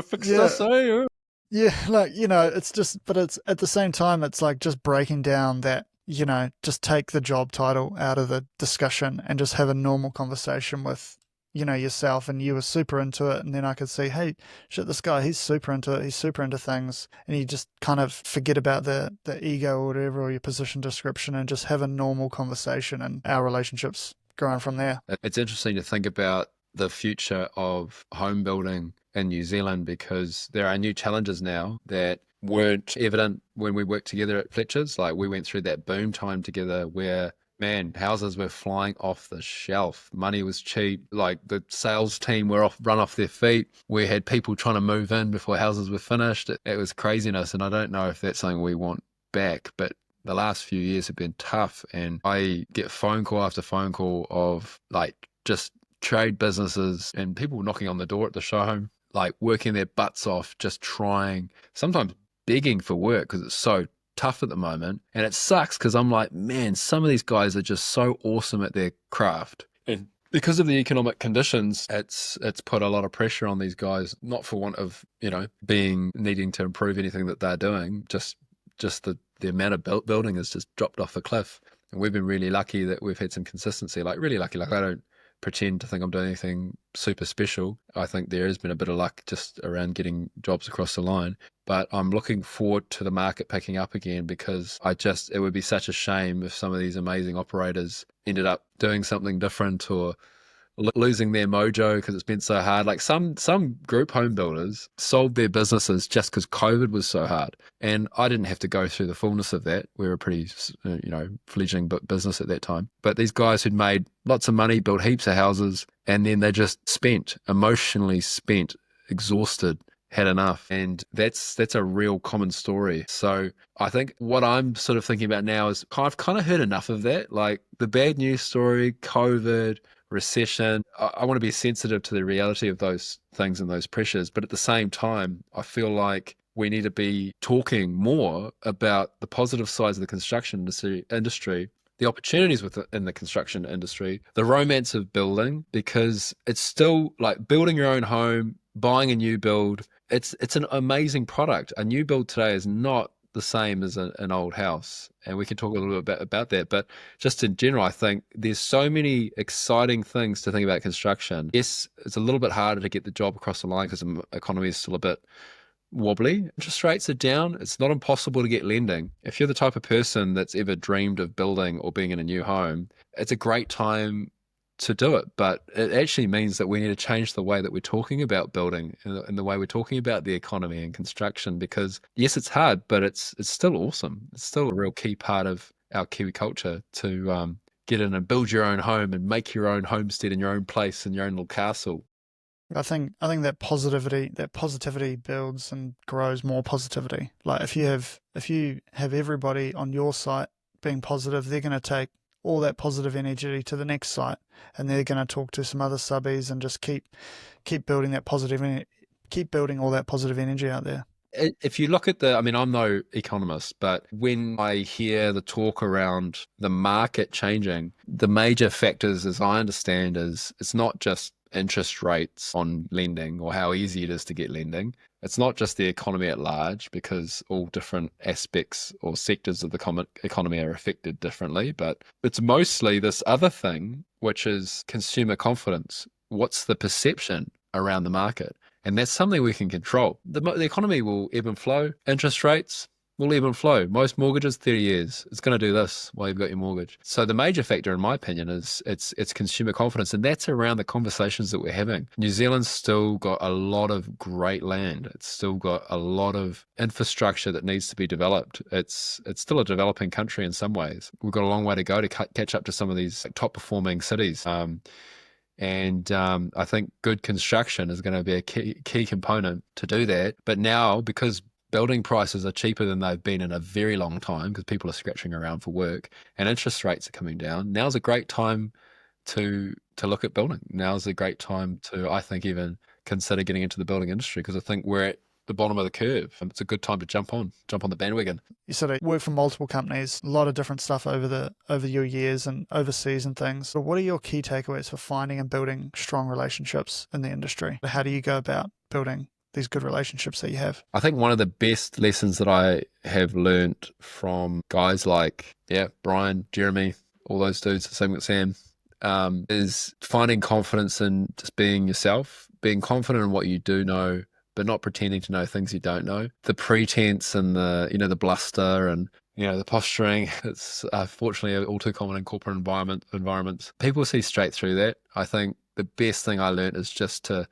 Speaker 1: Fix this, eh?
Speaker 2: Yeah, like, it's just, but it's at the same time, it's like just breaking down that, just take the job title out of the discussion and just have a normal conversation with, yourself. And you were super into it. And then I could see, hey, shit, this guy, he's super into it. He's super into things. And you just kind of forget about the ego or whatever, or your position description, and just have a normal conversation, and our relationships growing from there.
Speaker 1: It's interesting to think about the future of home building in New Zealand because there are new challenges now that weren't evident when we worked together at Fletcher's. Like we went through that boom time together where, man, houses were flying off the shelf. Money was cheap. Like the sales team were run off their feet. We had people trying to move in before houses were finished. It was craziness. And I don't know if that's something we want back, but the last few years have been tough. And I get phone call after phone call of like just trade businesses and people knocking on the door at the show home, like working their butts off, just trying, sometimes begging for work because it's so tough at the moment. And it sucks because I'm like, man, some of these guys are just so awesome at their craft. And because of the economic conditions, it's put a lot of pressure on these guys, not for want of, being needing to improve anything that they're doing, just the amount of building has just dropped off a cliff. And we've been really lucky that we've had some consistency, like really lucky. Like I don't pretend to think I'm doing anything super special. I think there has been a bit of luck just around getting jobs across the line. But I'm looking forward to the market picking up again because it would be such a shame if some of these amazing operators ended up doing something different or losing their mojo because it's been so hard. Like some group home builders sold their businesses just because COVID was so hard, and I didn't have to go through the fullness of that. We were a pretty fledgling business at that time. But these guys who'd made lots of money, built heaps of houses, and then they just emotionally spent, exhausted, had enough. And that's a real common story. So I think what I'm sort of thinking about now is I've kind of heard enough of that. Like the bad news story, COVID, recession. I want to be sensitive to the reality of those things and those pressures. But at the same time, I feel like we need to be talking more about the positive sides of the construction industry, the opportunities in the construction industry, the romance of building, because it's still like building your own home, buying a new build. It's an amazing product. A new build today is not the same as an old house. And we can talk a little bit about that. But just in general, I think there's so many exciting things to think about construction. Yes, it's a little bit harder to get the job across the line because the economy is still a bit wobbly. Interest rates are down. It's not impossible to get lending. If you're the type of person that's ever dreamed of building or being in a new home, it's a great time to do it. But it actually means that we need to change the way that we're talking about building and the way we're talking about the economy and construction, because yes, it's hard, but it's still awesome. It's still a real key part of our Kiwi culture to get in and build your own home and make your own homestead in your own place in your own little castle.
Speaker 2: I think that positivity builds and grows more positivity. Like if you have everybody on your site being positive, they're going to take all that positive energy to the next site, and they're going to talk to some other subbies and just keep building that keep building all that positive energy out there.
Speaker 1: If you look at I mean, I'm no economist, but when I hear the talk around the market changing, the major factors, as I understand, is it's not just interest rates on lending or how easy it is to get lending. It's not just the economy at large, because all different aspects or sectors of the economy are affected differently, but it's mostly this other thing, which is consumer confidence. What's the perception around the market? And that's something we can control. The economy will ebb and flow. Interest rates will ebb and flow. Most mortgages, 30 years. It's going to do this while you've got your mortgage. So the major factor, in my opinion, is it's consumer confidence. And that's around the conversations that we're having. New Zealand's still got a lot of great land. It's still got a lot of infrastructure that needs to be developed. It's still a developing country in some ways. We've got a long way to go to catch up to some of these top performing cities. I think good construction is going to be a key component to do that. But now, because building prices are cheaper than they've been in a very long time, because people are scratching around for work and interest rates are coming down, now's a great time to look at building. Now's a great time to, I think, even consider getting into the building industry, because I think we're at the bottom of the curve and it's a good time to jump on the bandwagon.
Speaker 2: You sort of work for multiple companies, a lot of different stuff over your years and overseas and things. So what are your key takeaways for finding and building strong relationships in the industry? How do you go about building these good relationships that you have?
Speaker 1: I think one of the best lessons that I have learned from guys like, Brian, Jeremy, all those dudes, same with Sam, is finding confidence in just being yourself, being confident in what you do know, but not pretending to know things you don't know. The pretense and the bluster and the posturing, it's fortunately all too common in corporate environments. People see straight through that. I think the best thing I learned is just to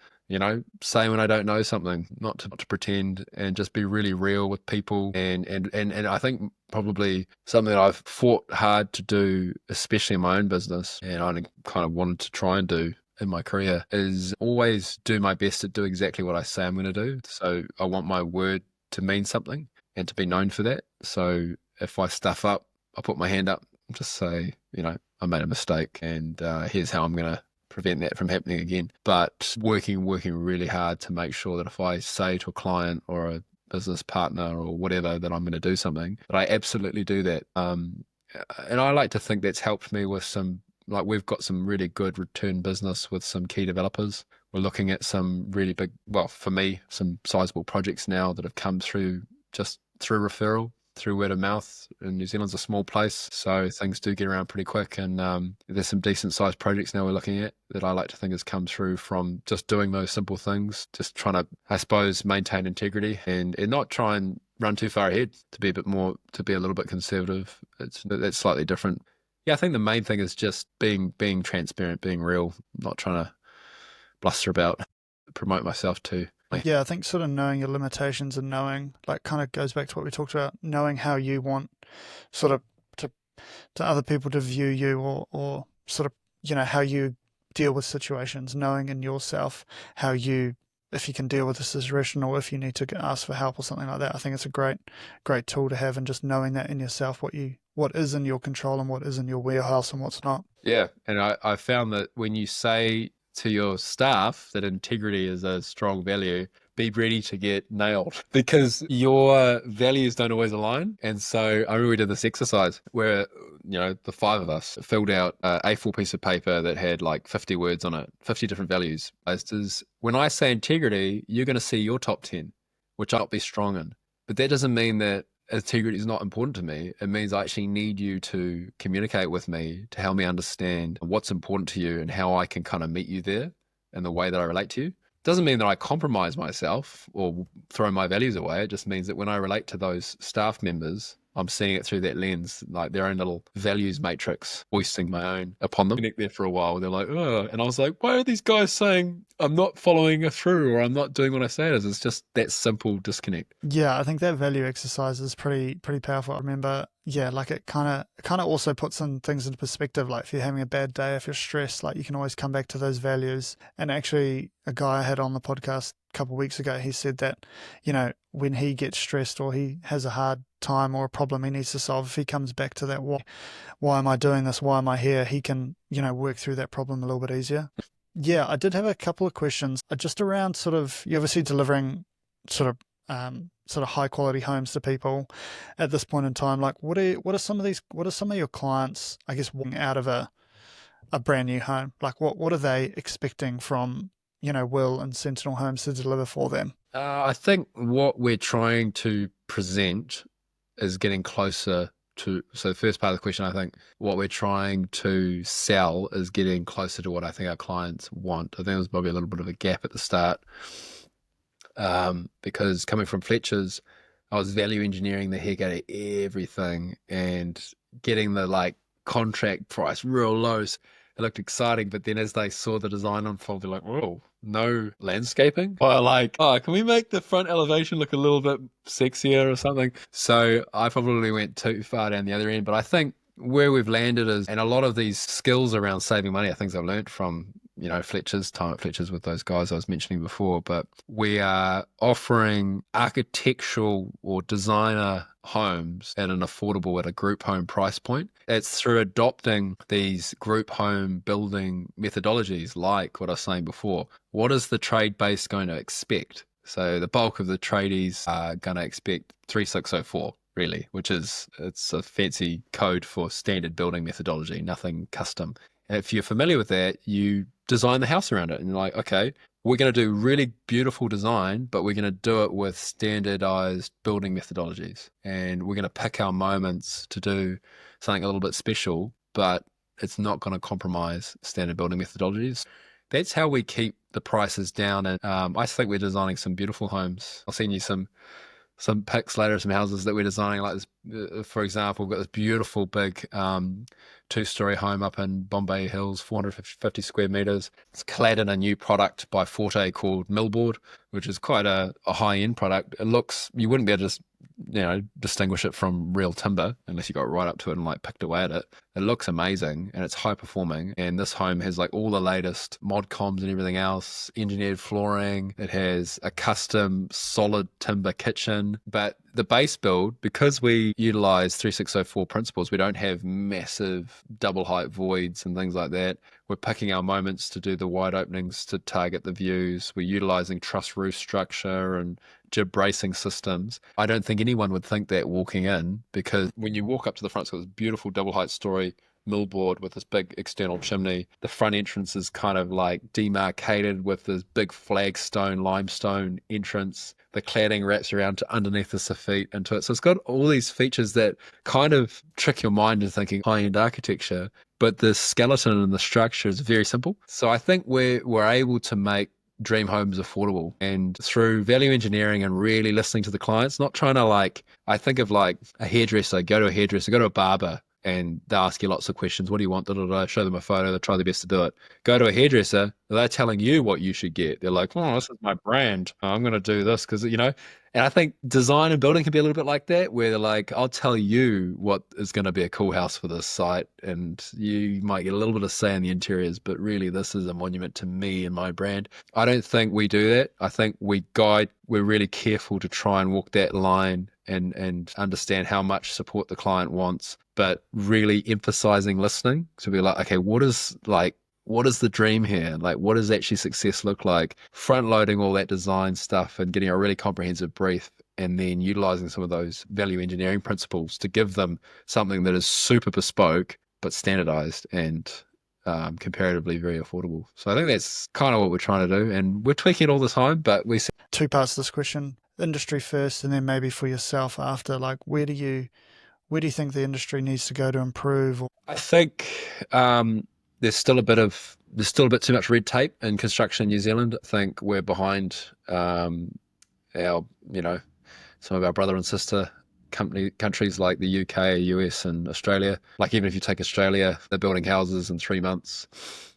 Speaker 1: say when I don't know something, not to pretend, and just be really real with people. And I think probably something that I've fought hard to do, especially in my own business, and I kind of wanted to try and do in my career, is always do my best to do exactly what I say I'm going to do. So I want my word to mean something and to be known for that. So if I stuff up, I put my hand up, just say, I made a mistake, and here's how I'm going to prevent that from happening again. But working really hard to make sure that if I say to a client or a business partner or whatever that I'm going to do something, that I absolutely do that. And I like to think that's helped me with we've got some really good return business with some key developers. We're looking at some really big, well, for me, some sizable projects now that have come through just through referral, through word of mouth. And New Zealand's a small place, so things do get around pretty quick. And there's some decent sized projects now we're looking at that I like to think has come through from just doing those simple things, just trying to, I suppose, maintain integrity and not try and run too far ahead, to be a little bit conservative. That's slightly different. Yeah, I think the main thing is just being transparent, being real, not trying to bluster about, promote myself too.
Speaker 2: Yeah, I think sort of knowing your limitations and knowing, like, kind of goes back to what we talked about, knowing how you want sort of to other people to view you, or sort of, how you deal with situations, knowing in yourself how you, if you can deal with a situation or if you need to ask for help or something like that. I think it's a great tool to have, and just knowing that in yourself, what is in your control and what is in your warehouse and what's not.
Speaker 1: Yeah, and I found that when you say to your staff that integrity is a strong value, be ready to get nailed because your values don't always align. And so I remember we did this exercise where, the five of us filled out a A4 piece of paper that had like 50 words on it, 50 different values. When I say integrity, you're going to see your top 10, which I'll be strong in. But that doesn't mean that integrity is not important to me. It means I actually need you to communicate with me to help me understand what's important to you and how I can kind of meet you there in the way that I relate to you. Doesn't mean that I compromise myself or throw my values away. It just means that when I relate to those staff members, I'm seeing it through that lens, like their own little values matrix, voicing my own upon them. Connect there for a while. They're like, oh, and I was like, why are these guys saying I'm not following it through or I'm not doing what I say it is? It's just that simple disconnect.
Speaker 2: Yeah, I think that value exercise is pretty powerful. I remember, yeah, like it kind of also puts some things into perspective. Like if you're having a bad day, if you're stressed, like you can always come back to those values. And actually, a guy I had on the podcast a couple of weeks ago, he said that, when he gets stressed or he has a hard time or a problem he needs to solve, if he comes back to that, why am I doing this? Why am I here? He can, work through that problem a little bit easier. Yeah, I did have a couple of questions just around sort of, you're obviously delivering sort of high quality homes to people at this point in time. Like what are some of your clients, I guess, walking out of a brand new home? Like what are they expecting from, Will and Sentinel Homes to deliver for them?
Speaker 1: I think what we're trying to present is getting closer to, so the first part of the question, I think what we're trying to sell is getting closer to what I think our clients want. I think there was probably a little bit of a gap at the start. Because coming from Fletcher's, I was value engineering the heck out of everything and getting the contract price real low. So it looked exciting, but then as they saw the design unfold, they're like, "Whoa, no landscaping?" Or like, "Oh, can we make the front elevation look a little bit sexier or something?" So I probably went too far down the other end. But I think where we've landed is, and a lot of these skills around saving money are things I've learned from Fletcher's time at Fletcher's with those guys I was mentioning before. But we are offering architectural or designer homes at a group home price point. It's through adopting these group home building methodologies, like what I was saying before. What is the trade base going to expect? So the bulk of the tradies are going to expect 3604. Really, it's a fancy code for standard building methodology, nothing custom. And if you're familiar with that, you design the house around it and you're like, okay, we're going to do really beautiful design, but we're going to do it with standardized building methodologies. And we're going to pick our moments to do something a little bit special, but it's not going to compromise standard building methodologies. That's how we keep the prices down. And I think we're designing some beautiful homes. I'll send you some pics later of some houses that we're designing, like this For example, we've got this beautiful big two-story home up in Bombay Hills, 450 square meters. It's clad in a new product by Forte called Millboard, which is quite a high-end product. It looks, you wouldn't be able to distinguish it from real timber unless you got right up to it and like picked away at it. It looks amazing and it's high performing. And this home has like all the latest mod coms and everything else, engineered flooring. It has a custom solid timber kitchen. But the base build, because we utilize 3604 principles, we don't have massive double height voids and things like that. We're picking our moments to do the wide openings to target the views. We're utilizing truss roof structure and jib bracing systems. I don't think anyone would think that walking in, because when you walk up to the front, it's got this beautiful double height story millboard with this big external chimney. The front entrance is kind of like demarcated with this big flagstone limestone entrance. The cladding wraps around to underneath the soffit into it. So it's got all these features that kind of trick your mind into thinking high-end architecture, but the skeleton and the structure is very simple. So I think we're able to make dream homes affordable, and through value engineering and really listening to the clients, not trying to like, I think of like a hairdresser, go to a hairdresser, go to a barber, and they ask you lots of questions. What do you want? Da, da, da. Show them a photo. They try their best to do it. Go to a hairdresser. They're telling you what you should get. They're like, oh, this is my brand. I'm going to do this because, and I think design and building can be a little bit like that, where they're like, I'll tell you what is going to be a cool house for this site. And you might get a little bit of say in the interiors, but really this is a monument to me and my brand. I don't think we do that. I think we're really careful to try and walk that line and understand how much support the client wants, but really emphasizing listening to be like, okay, what is the dream here? Like, what does actually success look like? Front loading all that design stuff and getting a really comprehensive brief, and then utilizing some of those value engineering principles to give them something that is super bespoke, but standardized and comparatively very affordable. So I think that's kind of what we're trying to do, and we're tweaking it all the time, but we see
Speaker 2: Two parts to this question: industry first, and then maybe for yourself after. Like, where do you think the industry needs to go to improve?
Speaker 1: I think there's still a bit too much red tape in construction in New Zealand. I think we're behind some of our brother and sister countries like the UK, US, and Australia. Like, even if you take Australia, they're building houses in 3 months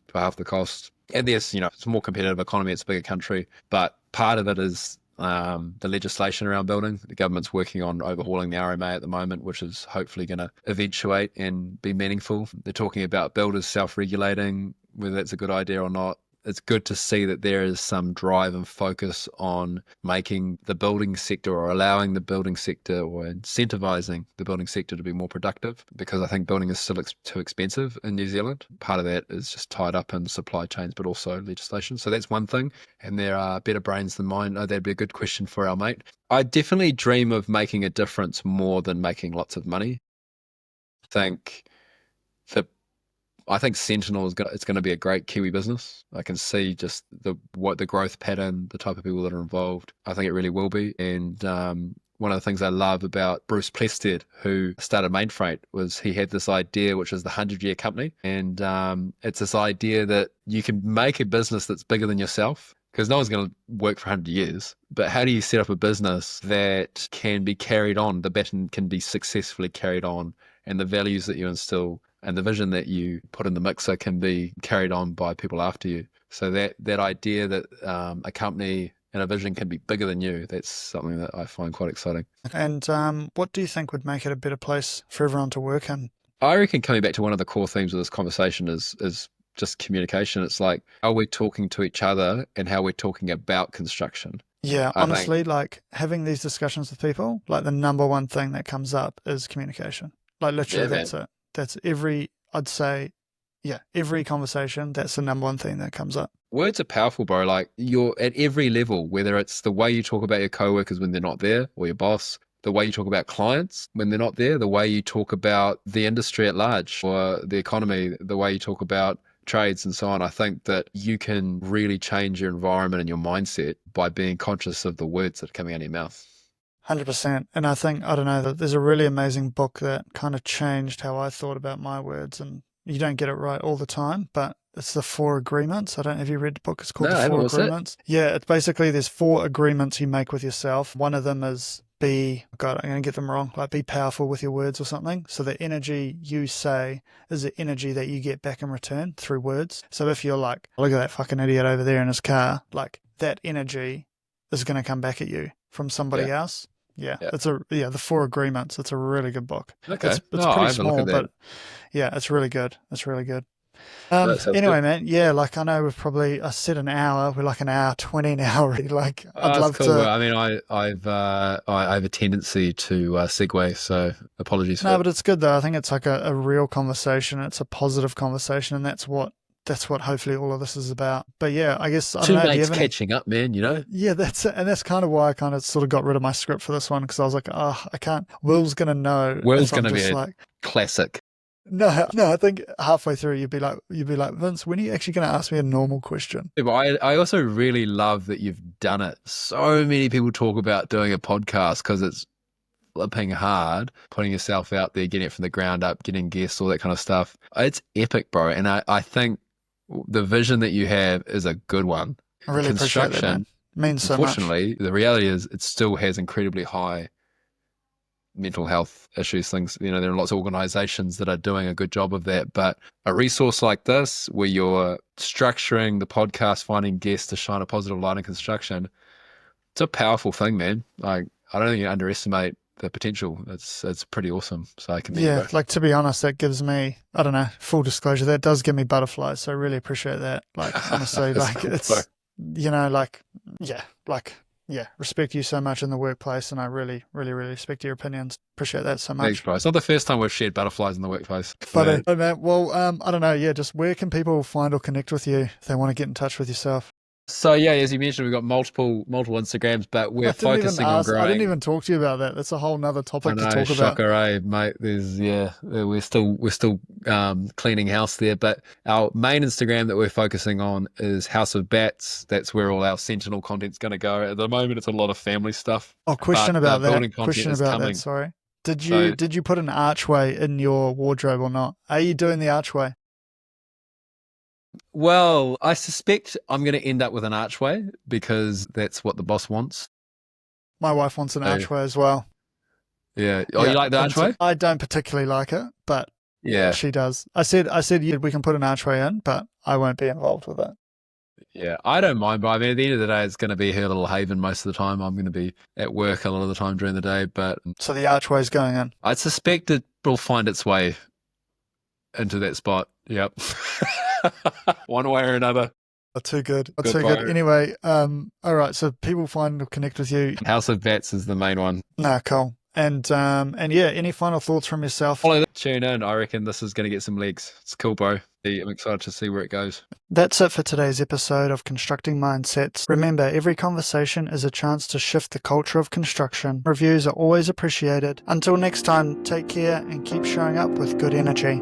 Speaker 1: for half the cost. And there's, it's a more competitive economy, it's a bigger country, but part of it is the legislation around building. The government's working on overhauling the RMA at the moment, which is hopefully going to eventuate and be meaningful. They're talking about builders self-regulating, whether that's a good idea or not. It's good to see that there is some drive and focus on making the building sector, or allowing the building sector, or incentivizing the building sector to be more productive, because I think building is still too expensive in New Zealand. Part of that is just tied up in supply chains, but also legislation. So that's one thing. And there are better brains than mine. Oh, that'd be a good question for our mate. I definitely dream of making a difference more than making lots of money. think that I think Sentinel it's going to be a great Kiwi business. I can see just the growth pattern, the type of people that are involved. I think it really will be. And one of the things I love about Bruce Plested, who started Mainfreight, was he had this idea, which is the 100-year company. And it's this idea that you can make a business that's bigger than yourself, because no one's going to work for 100 years. But how do you set up a business that can be carried on, the baton can be successfully carried on, and the values that you instill and the vision that you put in the mixer can be carried on by people after you. So that idea that a company and a vision can be bigger than you, that's something that I find quite exciting.
Speaker 2: And what do you think would make it a better place for everyone to work in?
Speaker 1: I reckon, coming back to one of the core themes of this conversation, is just communication. It's like, are we talking to each other and how we're talking about construction?
Speaker 2: Yeah, honestly, like having these discussions with people, like the number one thing that comes up is communication. Like literally, that's it. That's I'd say, every conversation, that's the number one thing that comes up.
Speaker 1: Words are powerful, bro. Like, you're at every level, whether it's the way you talk about your coworkers when they're not there, or your boss, the way you talk about clients when they're not there, the way you talk about the industry at large or the economy, the way you talk about trades and so on. I think that you can really change your environment and your mindset by being conscious of the words that are coming out of your mouth.
Speaker 2: 100%. And I think, I don't know, that there's a really amazing book that kind of changed how I thought about my words. And you don't get it right all the time, but it's the 4 Agreements. I don't know if you read the book. It's called The 4 Agreements. Yeah, it's basically there's 4 agreements you make with yourself. One of them is God, I'm going to get them wrong, like be powerful with your words or something. So the energy you say is the energy that you get back in return through words. So if you're like, look at that fucking idiot over there in his car, like that energy is going to come back at you from somebody else. Yeah,
Speaker 1: Yeah.
Speaker 2: the Four Agreements. It's a really good book.
Speaker 1: Okay.
Speaker 2: It's
Speaker 1: No, I
Speaker 2: pretty
Speaker 1: have a look
Speaker 2: small,
Speaker 1: at that.
Speaker 2: but yeah, it's really good. It's really good.
Speaker 1: That sounds
Speaker 2: Anyway,
Speaker 1: good.
Speaker 2: man, yeah, like I know I said an hour. We're like an hour 20 now already. Like I'd
Speaker 1: That's
Speaker 2: love
Speaker 1: cool.
Speaker 2: to.
Speaker 1: I mean, I have a tendency to segue, so apologies for
Speaker 2: No,
Speaker 1: that.
Speaker 2: but it's good though. I think it's like a real conversation. It's a positive conversation, and that's what hopefully all of this is about. But yeah, I guess I don't
Speaker 1: Two
Speaker 2: know. Do you
Speaker 1: mates
Speaker 2: have any?
Speaker 1: catching up, man. You know.
Speaker 2: Yeah, that's it. And that's kind of why I kind of sort of got rid of my script for this one because I was like, oh, I can't. Will's gonna know
Speaker 1: Will's
Speaker 2: if I'm
Speaker 1: going to be
Speaker 2: just
Speaker 1: a
Speaker 2: like.
Speaker 1: classic.
Speaker 2: No, no. I think halfway through you'd be like, Vince, when are you actually going to ask me a normal question?
Speaker 1: Yeah, but I also really love that you've done it. So many people talk about doing a podcast because it's flipping hard, putting yourself out there, getting it from the ground up, getting guests, all that kind of stuff. It's epic, bro. And I think the vision that you have is a good one.
Speaker 2: I really appreciate that, man.
Speaker 1: Construction,
Speaker 2: It means so much.
Speaker 1: unfortunately, the reality is it still has incredibly high mental health issues, things, you know, there are lots of organizations that are doing a good job of that. But a resource like this, where you're structuring the podcast, finding guests to shine a positive light in construction, it's a powerful thing, man. Like, I don't think you underestimate the potential. It's pretty awesome. So I commend you,
Speaker 2: Yeah,
Speaker 1: bro.
Speaker 2: like to be honest, that gives me, I don't know, full disclosure, that does give me butterflies. So I really appreciate that. Like, honestly,
Speaker 1: That's
Speaker 2: like
Speaker 1: cool, bro.
Speaker 2: it's, respect you so much in the workplace. And I really, really, really respect your opinions. Appreciate that so
Speaker 1: Thanks,
Speaker 2: much.
Speaker 1: bro. It's not the first time we've shared butterflies in the workplace.
Speaker 2: But, man, well, I don't know. Yeah, just where can people find or connect with you if they want to get in touch with yourself?
Speaker 1: So yeah, as you mentioned, we've got multiple Instagrams, but we're focusing on
Speaker 2: I didn't
Speaker 1: growing.
Speaker 2: even talk to you about that. That's a whole nother
Speaker 1: I
Speaker 2: topic to
Speaker 1: know,
Speaker 2: talk about.
Speaker 1: shocker, mate. We're still cleaning house there, but our main Instagram that we're focusing on is House of Bats. That's where all our Sentinel content's going to go. At the moment, it's a lot of family stuff.
Speaker 2: Oh, question
Speaker 1: But
Speaker 2: about that.
Speaker 1: building content
Speaker 2: Question
Speaker 1: is
Speaker 2: about
Speaker 1: coming.
Speaker 2: that. Sorry.
Speaker 1: So,
Speaker 2: Did you put an archway in your wardrobe or not? Are you doing the archway?
Speaker 1: well, I suspect I'm going to end up with an archway because that's what the boss wants.
Speaker 2: My wife wants an
Speaker 1: So,
Speaker 2: archway as well.
Speaker 1: yeah. Oh, you like the archway?
Speaker 2: I don't particularly like it, but
Speaker 1: Yeah.
Speaker 2: she does. I said, yeah, we can put an archway in, but I won't be involved with it.
Speaker 1: Yeah, I don't mind, but I mean, at the end of the day, it's going to be her little haven most of the time. I'm going to be at work a lot of the time during the day, but
Speaker 2: So the archway's going in.
Speaker 1: I suspect it will find its way into that spot. Yep. One way or another.
Speaker 2: Too good.
Speaker 1: Good
Speaker 2: Too
Speaker 1: fire.
Speaker 2: good. Anyway, all right. So people find or connect with you.
Speaker 1: House of Bats is the main one.
Speaker 2: Nah, cool. And yeah, any final thoughts from yourself?
Speaker 1: Follow that. Tune in. I reckon this is going to get some legs. It's cool, bro. I'm excited to see where it goes.
Speaker 2: That's it for today's episode of Constructing Mindsets. Remember, every conversation is a chance to shift the culture of construction. Reviews are always appreciated. Until next time, take care and keep showing up with good energy.